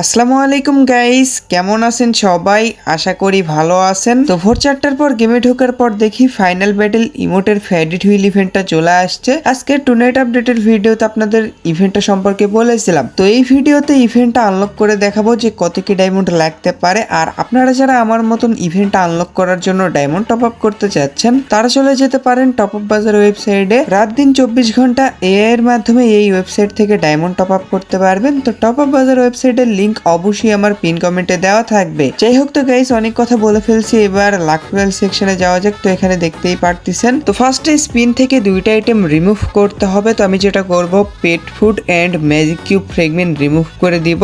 আসসালামু আলাইকুম গাইস, কেমন আছেন সবাই? আশা করি ভালো আছেন। তো ভোর 4টার পর গেমে ঢোকার পর দেখি ফাইনাল ব্যাটেল ইমোটের ফেডিট হুইল ইভেন্টটা চলে আসছে। আজকে টুনাইট আপডেটের ভিডিওতে আপনাদের ইভেন্টটা সম্পর্কে বলেছিলাম। তো এই ভিডিওতে ইভেন্টটা আনলক করে দেখাবো যে কত কি ডায়মন্ড লাগতে পারে। আর আপনারা যারা আমার মতন ইভেন্টটা আনলক করার জন্য ডায়মন্ড টপ আপ করতে চাচ্ছেন তারা চলে যেতে পারেন টপ আপ বাজার ওয়েবসাইটে। রাত দিন 24 ঘন্টা এআই এর মাধ্যমে এই ওয়েবসাইট থেকে ডায়মন্ড টপ আপ করতে পারবেন। তো টপ আপ বাজার ওয়েবসাইটের লিংক অবশ্যই আমার পিন কমেন্টে দেওয়া থাকবে। যাই হোক, তো গাইস অনেক কথা বলে ফেলছি, এবার লাক রয়্যাল সেকশনে যাওয়া যাক। তো এখানে দেখতেই পারতেছেন, তো ফার্স্টে স্পিন থেকে দুইটা আইটেম রিমুভ করতে হবে। তো আমি যেটা করব, pet food and magic cube fragment remove করে দিব।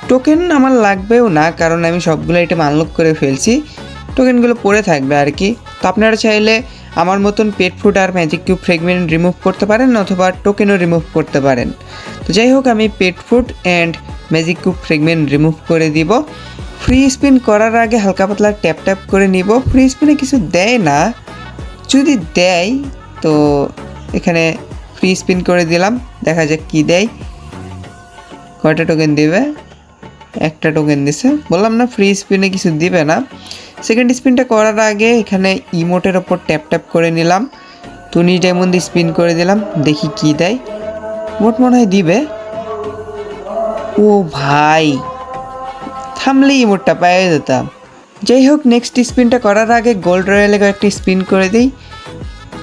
টোকেন আমার লাগবেও না, কারণ আমি সবগুলো আইটেম আনলক করে ফেলছি। টোকেনগুলো পড়ে থাকবে আর কি। তো আপনারা চাইলে আমার মতন পেট ফুড আর ম্যাজিক কিউব ফ্রেগমেন্ট রিমুভ করতে পারেন, অথবা টোকেনও রিমুভ করতে পারেন। তো যাই হোক, আমি pet food and magic cube fragment remove করে দিব। ফ্রি স্পিন করার আগে হালকা পাতলা ট্যাপ ট্যাপ করে নিব। ফ্রি স্পিনে কিছু দেয় না, যদি দেয় তো এখানে ফ্রি স্পিন করে দিলাম, দেখা যাক কি দেয়। কয়টা টোকেন দিবে? একটা টোকেন দিছে। বললাম না ফ্রি স্পিনে কিছু দিবে না। সেকেন্ড স্পিনটা করার আগে এখানে ইমোটের ওপর ট্যাপ ট্যাপ করে নিলাম। 20 ডায়মন্ড দিয়ে স্পিন করে দিলাম, দেখি কি দেয়। মোট মনে হয় দিবে। ও ভাই, থামলে ইমোটটা পেয়ে যেতাম। যাই হোক, নেক্সট স্পিনটা করার আগে গোল্ড রয়্যালে একটা স্পিন করে দিই।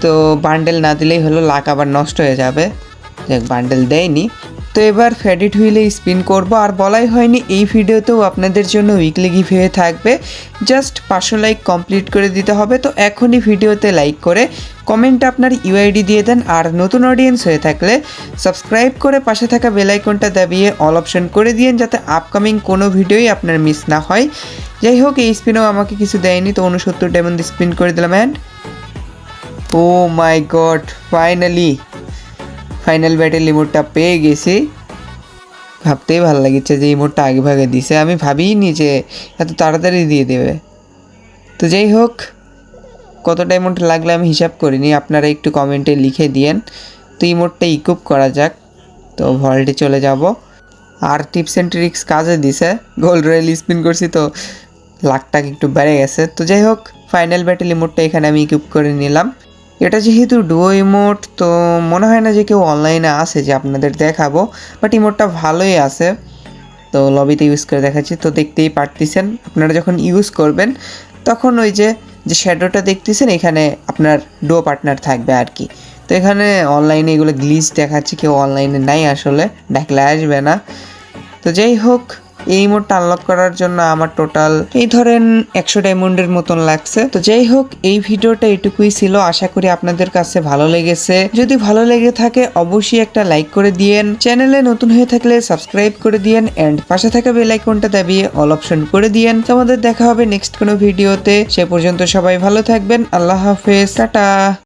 তো বান্ডেল না দিলেই হলো, লাক আবার নষ্ট হয়ে যাবে। দেখ, বান্ডেল দেয়নি। তো এবার ফেডিট হুইলে স্পিন করব। আর বলাই হয়নি, এই ভিডিওতেও আপনাদের জন্য উইকলি গিফট হয়ে থাকবে। জাস্ট 500 লাইক কমপ্লিট করে দিতে হবে। তো এখনই ভিডিওতে লাইক করে কমেন্টে আপনার ইউআইডি দিয়ে দেন। আর নতুন অডিয়েন্স হয়ে থাকলে সাবস্ক্রাইব করে পাশে থাকা বেল আইকনটা দাবিয়ে অল অপশন করে দিয়েন, যাতে আপকামিং কোনো ভিডিওই আপনার মিস না হয়। যাই হোক, এই স্পিনও আমাকে কিছু দেয়নি। তো 69 ডায়মন্ড স্পিন করে দিলাম and oh my god, final battle ইমোটটা পেয়ে গেছি। ভাবতেই ভালো লাগছে যে ইমোটটা আগে ভাগে দিছে, আমি ভাবিনি যে এত তাড়াতাড়ি দিয়ে দেবে। তো যাই হোক, কত ডায়মন্ড লাগলে আমি হিসাব করিনি, আপনারা একটু কমেন্টে লিখে দিয়েন। তো ইমোটটা ইকুইপ করা যাক। তো ভল্টে চলে যাব। আর টিপস অ্যান্ড ট্রিক্স কাজে দিছে, গোল্ড রয়্যাল স্পিন করছি তো লাখটা একটু বেড়ে গেছে। তো যাই হোক, ফাইনাল ব্যাটেল ইমোটটা এখানে আমি ইকুইপ করে নিলাম। এটা যেহেতু ডুয়ো ইমোট, তো মনে হয় না যে কেউ অনলাইনে আসে যে আপনাদের দেখাবো, বাট ইমোটটা ভালোই আছে। তো লবিতে ইউজ করে দেখাচ্ছি। তো দেখতেই পারতেছেন, আপনারা যখন ইউজ করবেন তখন ওই যে শ্যাডোটা দেখতেছেন, এখানে আপনার ডুয়ো পার্টনার থাকবে আর কি। তো এখানে অনলাইনে এগুলো গ্লিচ দেখাচ্ছে, কেউ অনলাইনে নাই আসলে, ডাকলে আসবে না। তো যাই হোক, এই ইমোটটা আনলক করার জন্য আমার টোটাল এই ধরেন 100 ডায়মন্ডের মতন লাগছে। তো যাই হোক, এই ভিডিওটা এটুকুই ছিল। আশা করি আপনাদের কাছে ভালো লেগেছে। যদি ভালো লেগে থাকে অবশ্যই একটা লাইক করে দিয়েন। চ্যানেলে নতুন হয়ে থাকলে সাবস্ক্রাইব করে দিয়েন এন্ড পাশে থাকা বেল আইকনটা দাবিয়ে অল অপশন করে দিয়েন। তো আমাদের দেখা হবে নেক্সট কোনো ভিডিওতে। সে পর্যন্ত সবাই ভালো থাকবেন। আল্লাহ হাফেজ, টাটা।